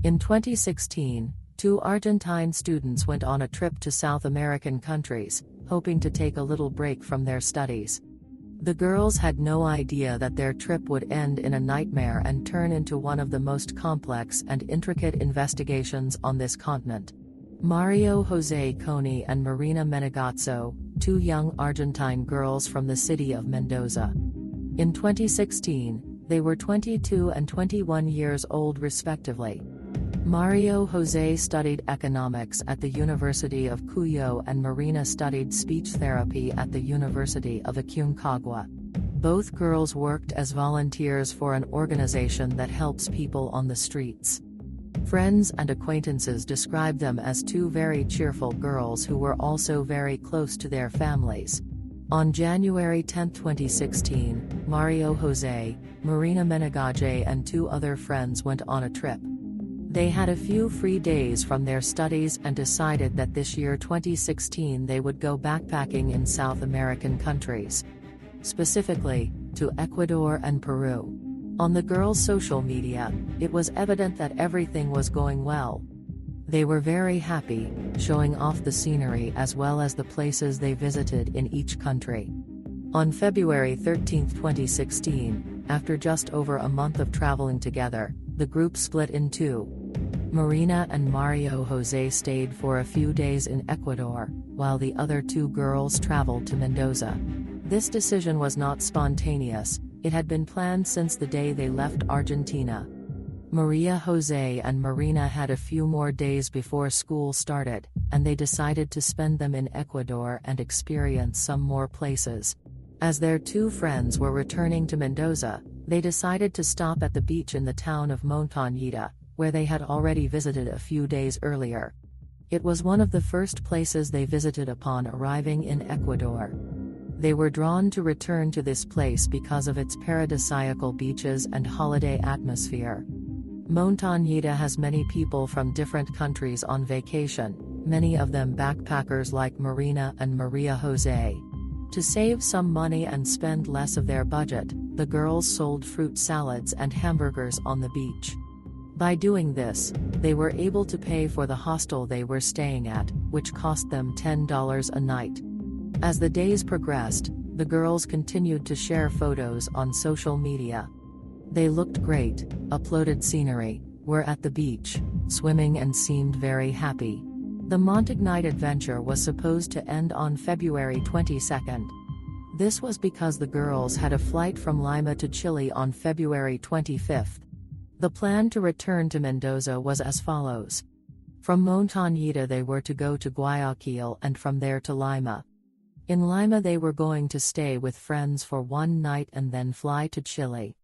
In 2016, two Argentine students went on a trip to South American countries, hoping to take a little break from their studies. The girls had no idea that their trip would end in a nightmare and turn into one of the most complex and intricate investigations on this continent. Mario José Coni and Marina Menegazzo, two young Argentine girls from the city of Mendoza. In 2016, they were 22 and 21 years old respectively. Mario José studied economics at the University of Cuyo and Marina studied speech therapy at the University of Aconcagua. Both girls worked as volunteers for an organization that helps people on the streets. Friends and acquaintances describe them as two very cheerful girls who were also very close to their families. On January 10, 2016, Mario José, Marina Menegazzo and two other friends went on a trip. They had a few free days from their studies and decided that this year 2016 they would go backpacking in South American countries. Specifically, to Ecuador and Peru. On the girls' social media, it was evident that everything was going well. They were very happy, showing off the scenery as well as the places they visited in each country. On February 13, 2016, after just over a month of traveling together, the group split in two. Marina and Mario José stayed for a few days in Ecuador, while the other two girls traveled to Mendoza. This decision was not spontaneous, it had been planned since the day they left Argentina. Maria José and Marina had a few more days before school started, and they decided to spend them in Ecuador and experience some more places. As their two friends were returning to Mendoza, they decided to stop at the beach in the town of Montañita, where they had already visited a few days earlier. It was one of the first places they visited upon arriving in Ecuador. They were drawn to return to this place because of its paradisiacal beaches and holiday atmosphere. Montañita has many people from different countries on vacation, many of them backpackers like Marina and Maria José. To save some money and spend less of their budget, the girls sold fruit salads and hamburgers on the beach. By doing this, they were able to pay for the hostel they were staying at, which cost them $10 a night. As the days progressed, the girls continued to share photos on social media. They looked great, uploaded scenery, were at the beach, swimming and seemed very happy. The Montañita adventure was supposed to end on February 22nd. This was because the girls had a flight from Lima to Chile on February 25th. The plan to return to Mendoza was as follows. From Montañita they were to go to Guayaquil and from there to Lima. In Lima they were going to stay with friends for one night and then fly to Chile.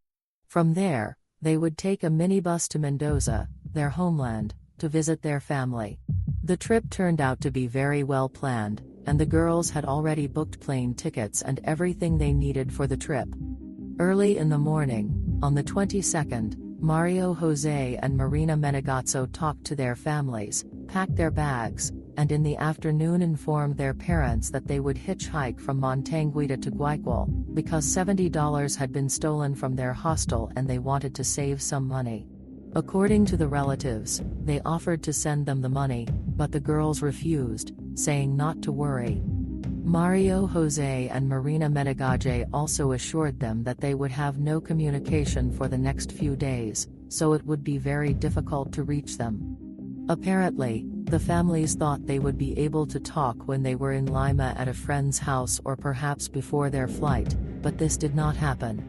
From there, they would take a minibus to Mendoza, their homeland, to visit their family. The trip turned out to be very well planned, and the girls had already booked plane tickets and everything they needed for the trip. Early in the morning, on the 22nd, Mario José and Marina Menegazzo talked to their families, packed their bags, and in the afternoon informed their parents that they would hitchhike from Montañita to Guayaquil, because $70 had been stolen from their hostel and they wanted to save some money. According to the relatives, they offered to send them the money, but the girls refused, saying not to worry. Mario José and Marina Menegazzo also assured them that they would have no communication for the next few days, so it would be very difficult to reach them. Apparently, the families thought they would be able to talk when they were in Lima at a friend's house or perhaps before their flight, but this did not happen.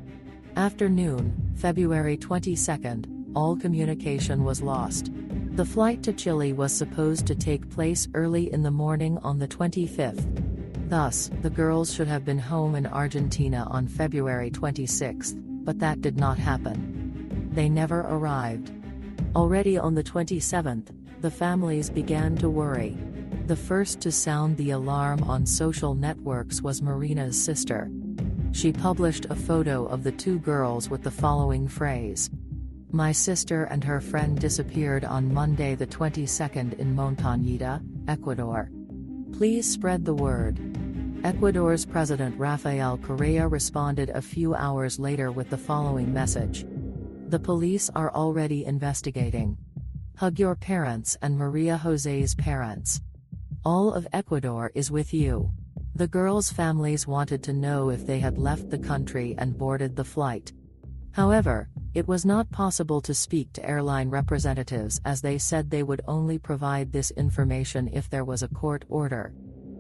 After noon, February 22nd, all communication was lost. The flight to Chile was supposed to take place early in the morning on the 25th. Thus, the girls should have been home in Argentina on February 26th, but that did not happen. They never arrived. Already on the 27th, the families began to worry. The first to sound the alarm on social networks was Marina's sister. She published a photo of the two girls with the following phrase: "My sister and her friend disappeared on Monday the 22nd in Montañita, Ecuador. Please spread the word." Ecuador's President Rafael Correa responded a few hours later with the following message: "The police are already investigating. Hug your parents and Maria José's parents. All of Ecuador is with you. The girls' families wanted to know if they had left the country and boarded the flight. However, it was not possible to speak to airline representatives as they said they would only provide this information if there was a court order.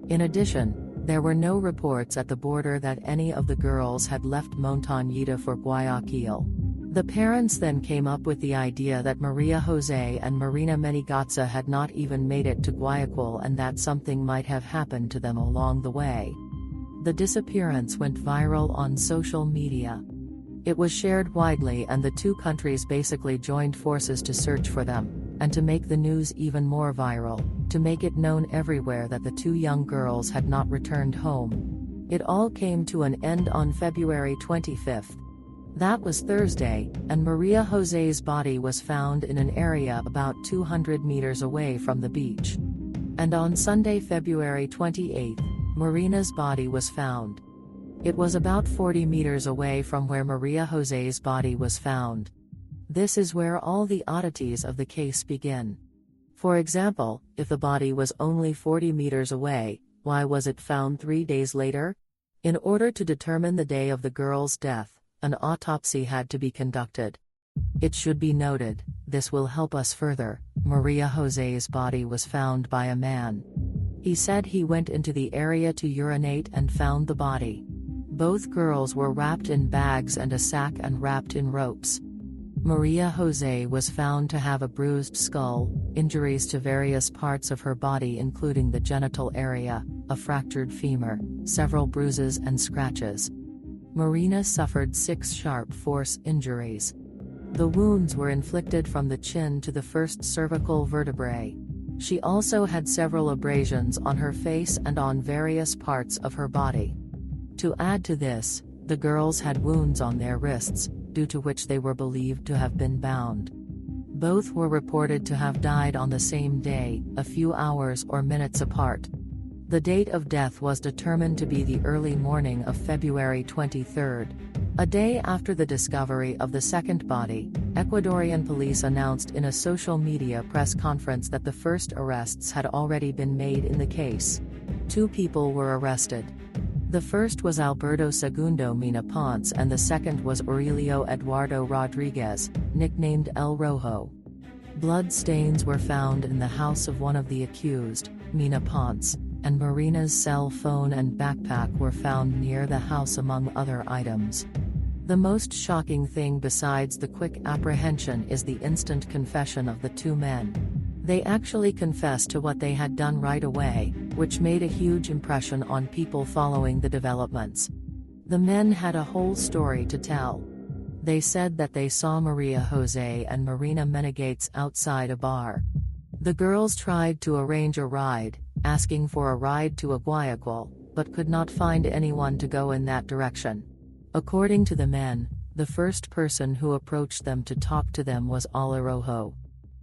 In addition, there were no reports at the border that any of the girls had left Montañita for Guayaquil. The parents then came up with the idea that Maria José and Marina Menegazzo had not even made it to Guayaquil and that something might have happened to them along the way. The disappearance went viral on social media. It was shared widely and the two countries basically joined forces to search for them, and to make the news even more viral, to make it known everywhere that the two young girls had not returned home. It all came to an end on February 25th. That was Thursday, and Maria José's body was found in an area about 200 meters away from the beach. And on Sunday, February 28th, Marina's body was found. It was about 40 meters away from where Maria José's body was found. This is where all the oddities of the case begin. For example, if the body was only 40 meters away, why was it found 3 days later? In order to determine the day of the girl's death, an autopsy had to be conducted. It should be noted, this will help us further, Maria José's body was found by a man. He said he went into the area to urinate and found the body. Both girls were wrapped in bags and a sack and wrapped in ropes. Maria José was found to have a bruised skull, injuries to various parts of her body including the genital area, a fractured femur, several bruises and scratches. Marina suffered 6 sharp force injuries. The wounds were inflicted from the chin to the first cervical vertebrae. She also had several abrasions on her face and on various parts of her body. To add to this, the girls had wounds on their wrists, due to which they were believed to have been bound. Both were reported to have died on the same day, a few hours or minutes apart. The date of death was determined to be the early morning of February 23. A day after the discovery of the second body, Ecuadorian police announced in a social media press conference that the first arrests had already been made in the case. 2 people were arrested. The first was Alberto Segundo Mina Ponce and the second was Aurelio Eduardo Rodriguez, nicknamed El Rojo. Blood stains were found in the house of one of the accused, Mina Ponce, and Marina's cell phone and backpack were found near the house among other items. The most shocking thing besides the quick apprehension is the instant confession of the 2 men. They actually confessed to what they had done right away, which made a huge impression on people following the developments. The men had a whole story to tell. They said that they saw Maria José and Marina Menegazzo outside a bar. The girls tried to arrange a ride, asking for a ride to Guayaquil, but could not find anyone to go in that direction. According to the men, the first person who approached them to talk to them was El Rojo.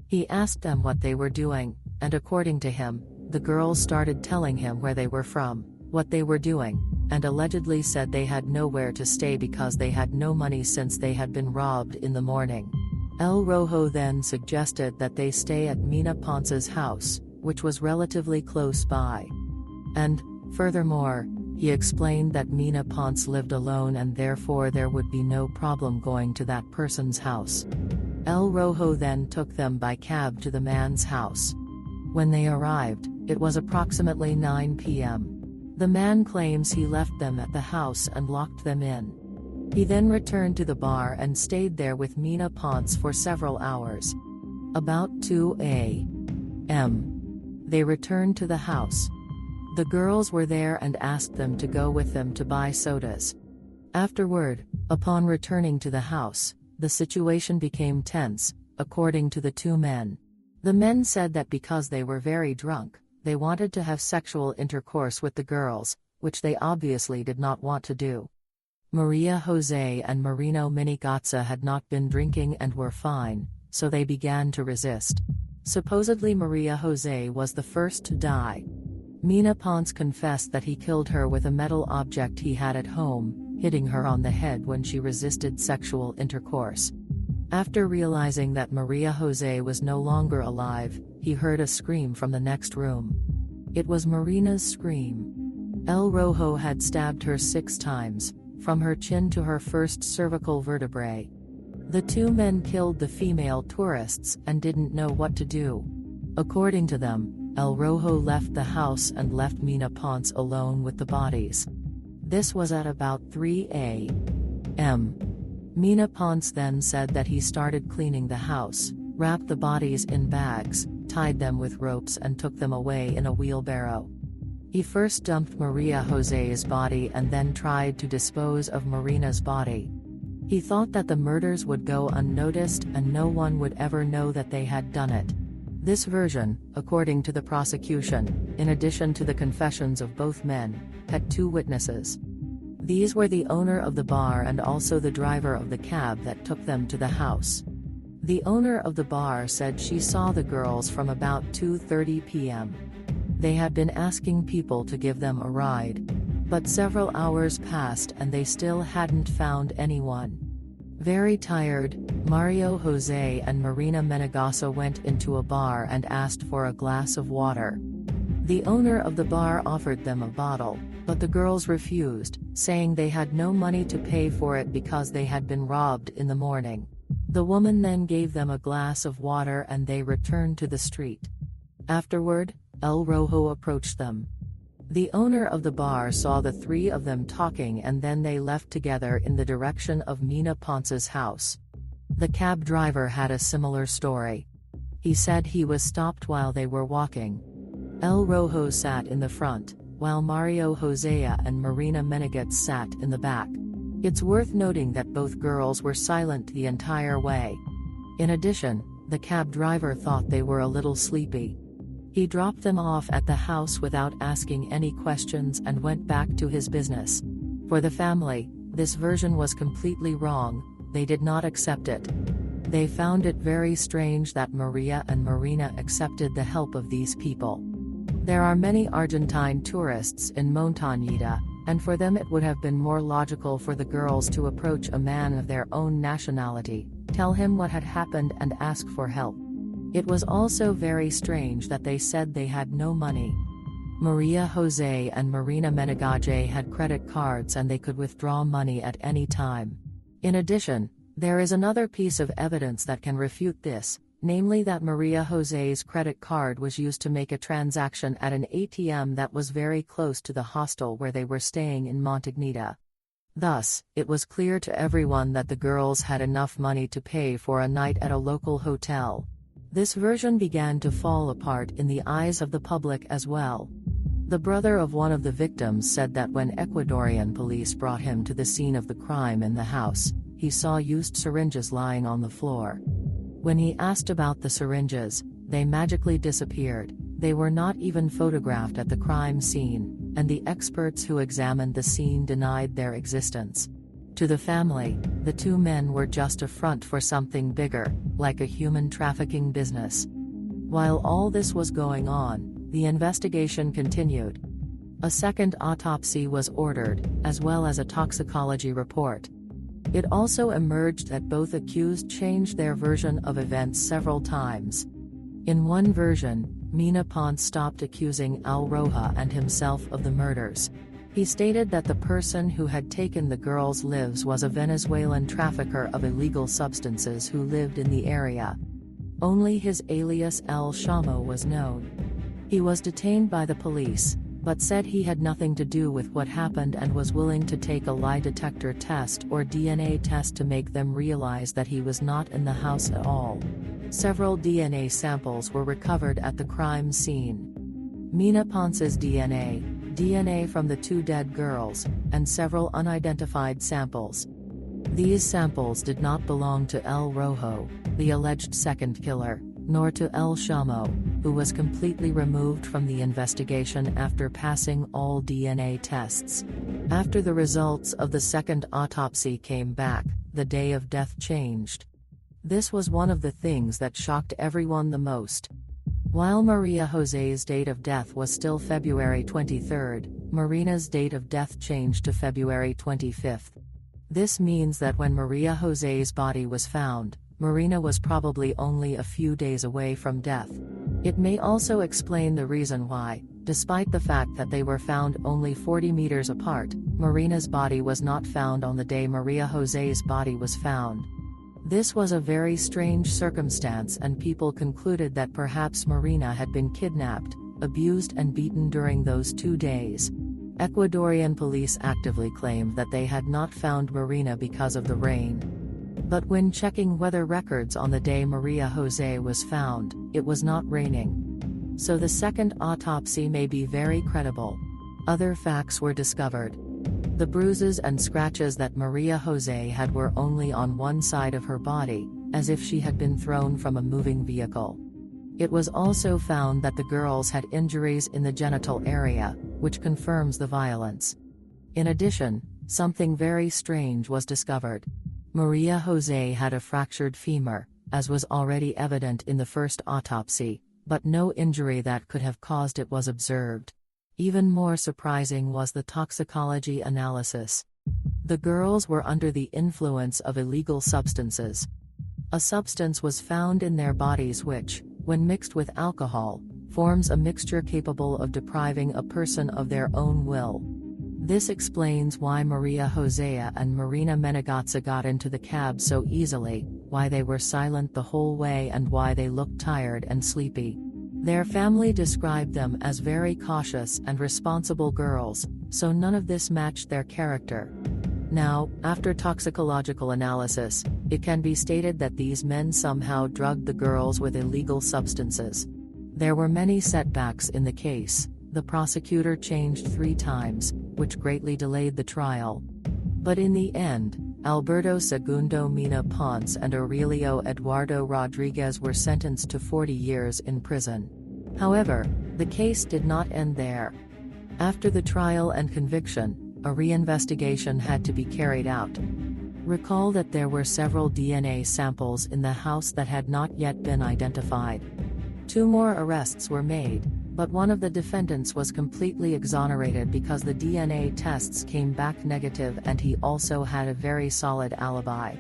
He asked them what they were doing, and according to him, the girls started telling him where they were from, what they were doing, and allegedly said they had nowhere to stay because they had no money since they had been robbed in the morning. El Rojo then suggested that they stay at Mina Ponce's house, which was relatively close by. And, furthermore, he explained that Mina Ponce lived alone and therefore there would be no problem going to that person's house. El Rojo then took them by cab to the man's house. When they arrived, it was approximately 9 p.m. The man claims he left them at the house and locked them in. He then returned to the bar and stayed there with Mina Ponce for several hours. About 2 a.m. they returned to the house. The girls were there and asked them to go with them to buy sodas. Afterward, upon returning to the house, the situation became tense, according to the 2 men. The men said that because they were very drunk, they wanted to have sexual intercourse with the girls, which they obviously did not want to do. Maria José and Marina Menegazzo had not been drinking and were fine, so they began to resist. Supposedly Maria José was the first to die. Mina Ponce confessed that he killed her with a metal object he had at home, hitting her on the head when she resisted sexual intercourse. After realizing that Maria José was no longer alive, he heard a scream from the next room. It was Marina's scream. El Rojo had stabbed her 6 times, from her chin to her first cervical vertebrae. The 2 men killed the female tourists and didn't know what to do. According to them, El Rojo left the house and left Mina Ponce alone with the bodies. This was at about 3 a.m. Mina Ponce then said that he started cleaning the house, wrapped the bodies in bags, tied them with ropes and took them away in a wheelbarrow. He first dumped Maria José's body and then tried to dispose of Marina's body. He thought that the murders would go unnoticed and no one would ever know that they had done it. This version, according to the prosecution, in addition to the confessions of both men, had 2 witnesses. These were the owner of the bar and also the driver of the cab that took them to the house. The owner of the bar said she saw the girls from about 2:30 p.m. They had been asking people to give them a ride. But several hours passed and they still hadn't found anyone. Very tired, Mario José and Marina Menegazzo went into a bar and asked for a glass of water. The owner of the bar offered them a bottle, but the girls refused, saying they had no money to pay for it because they had been robbed in the morning. The woman then gave them a glass of water and they returned to the street. Afterward, El Rojo approached them. The owner of the bar saw the 3 of them talking and then they left together in the direction of Mina Ponce's house. The cab driver had a similar story. He said he was stopped while they were walking. El Rojo sat in the front, while Mario José and Marina Menegazzo sat in the back. It's worth noting that both girls were silent the entire way. In addition, the cab driver thought they were a little sleepy. He dropped them off at the house without asking any questions and went back to his business. For the family, this version was completely wrong. They did not accept it. They found it very strange that Maria and Marina accepted the help of these people. There are many Argentine tourists in Montañita, and for them it would have been more logical for the girls to approach a man of their own nationality, tell him what had happened and ask for help. It was also very strange that they said they had no money. Maria José and Marina Menegazzo had credit cards and they could withdraw money at any time. In addition, there is another piece of evidence that can refute this, namely that Maria José's credit card was used to make a transaction at an ATM that was very close to the hostel where they were staying in Montañita. Thus, it was clear to everyone that the girls had enough money to pay for a night at a local hotel. This version began to fall apart in the eyes of the public as well. The brother of one of the victims said that when Ecuadorian police brought him to the scene of the crime in the house, he saw used syringes lying on the floor. When he asked about the syringes, they magically disappeared. They were not even photographed at the crime scene, and the experts who examined the scene denied their existence. To the family, the 2 men were just a front for something bigger, like a human trafficking business. While all this was going on, the investigation continued. A second autopsy was ordered, as well as a toxicology report. It also emerged that both accused changed their version of events several times. In one version, Mina Ponce stopped accusing El Rojo and himself of the murders. He stated that the person who had taken the girls' lives was a Venezuelan trafficker of illegal substances who lived in the area. Only his alias El Chamo was known. He was detained by the police, but said he had nothing to do with what happened and was willing to take a lie detector test or DNA test to make them realize that he was not in the house at all. Several DNA samples were recovered at the crime scene. Mina Ponce's DNA from the 2 dead girls, and several unidentified samples. These samples did not belong to El Rojo, the alleged second killer, nor to El Chamo, who was completely removed from the investigation after passing all DNA tests. After the results of the second autopsy came back, the day of death changed. This was one of the things that shocked everyone the most. While Maria José's date of death was still February 23, Marina's date of death changed to February 25. This means that when Maria José's body was found, Marina was probably only a few days away from death. It may also explain the reason why, despite the fact that they were found only 40 meters apart, Marina's body was not found on the day Maria José's body was found. This was a very strange circumstance, and people concluded that perhaps Marina had been kidnapped, abused and beaten during those 2 days. Ecuadorian police actively claimed that they had not found Marina because of the rain. But when checking weather records on the day Maria José was found, it was not raining. So the second autopsy may be very credible. Other facts were discovered. The bruises and scratches that Maria José had were only on one side of her body, as if she had been thrown from a moving vehicle. It was also found that the girls had injuries in the genital area, which confirms the violence. In addition, something very strange was discovered. Maria José had a fractured femur, as was already evident in the first autopsy, but no injury that could have caused it was observed. Even more surprising was the toxicology analysis. The girls were under the influence of illegal substances. A substance was found in their bodies which, when mixed with alcohol, forms a mixture capable of depriving a person of their own will. This explains why Maria José and Marina Menegazzo got into the cab so easily, why they were silent the whole way, and why they looked tired and sleepy. Their family described them as very cautious and responsible girls, so none of this matched their character. Now, after toxicological analysis, it can be stated that these men somehow drugged the girls with illegal substances. There were many setbacks in the case. The prosecutor changed 3 times, which greatly delayed the trial. But in the end, Alberto Segundo Mina Ponce and Aurelio Eduardo Rodriguez were sentenced to 40 years in prison. However, the case did not end there. After the trial and conviction, a reinvestigation had to be carried out. Recall that there were several DNA samples in the house that had not yet been identified. 2 more arrests were made, but one of the defendants was completely exonerated because the DNA tests came back negative and he also had a very solid alibi.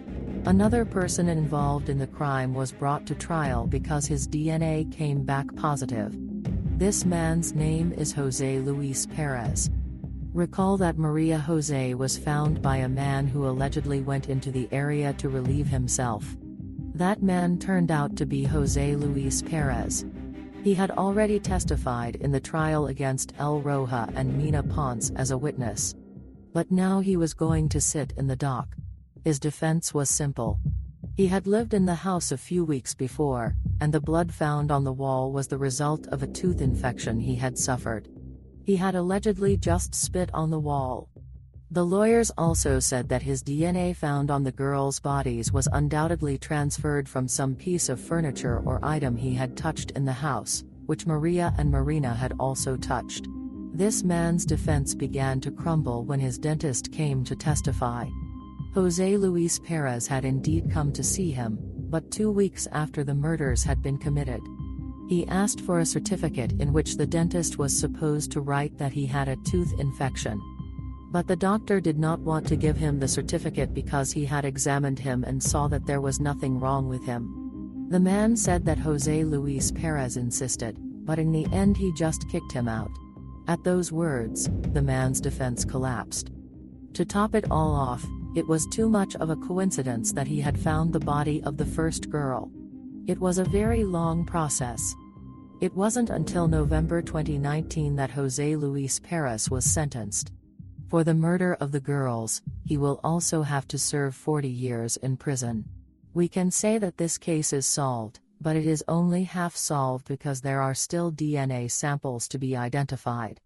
Another person involved in the crime was brought to trial because his DNA came back positive. This man's name is José Luis Pérez. Recall that Maria José was found by a man who allegedly went into the area to relieve himself. That man turned out to be José Luis Pérez. He had already testified in the trial against El Roja and Mina Ponce as a witness. But now he was going to sit in the dock. His defense was simple. He had lived in the house a few weeks before, and the blood found on the wall was the result of a tooth infection he had suffered. He had allegedly just spit on the wall. The lawyers also said that his DNA found on the girls' bodies was undoubtedly transferred from some piece of furniture or item he had touched in the house, which Maria and Marina had also touched. This man's defense began to crumble when his dentist came to testify. José Luis Pérez had indeed come to see him, but 2 weeks after the murders had been committed. He asked for a certificate in which the dentist was supposed to write that he had a tooth infection. But the doctor did not want to give him the certificate because he had examined him and saw that there was nothing wrong with him. The man said that José Luis Pérez insisted, but in the end he just kicked him out. At those words, the man's defense collapsed. To top it all off, it was too much of a coincidence that he had found the body of the first girl. It was a very long process. It wasn't until November 2019 that José Luis Pérez was sentenced. For the murder of the girls, he will also have to serve 40 years in prison. We can say that this case is solved, but it is only half solved because there are still DNA samples to be identified.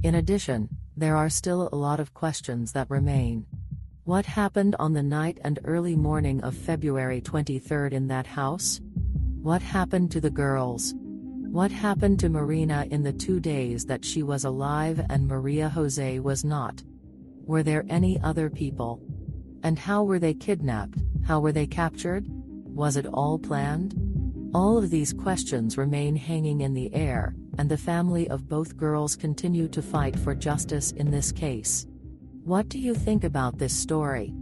In addition, there are still a lot of questions that remain. What happened on the night and early morning of February 23 in that house? What happened to the girls? What happened to Marina in the 2 days that she was alive and Maria José was not? Were there any other people? And how were they kidnapped? How were they captured? Was it all planned? All of these questions remain hanging in the air, and the family of both girls continue to fight for justice in this case. What do you think about this story?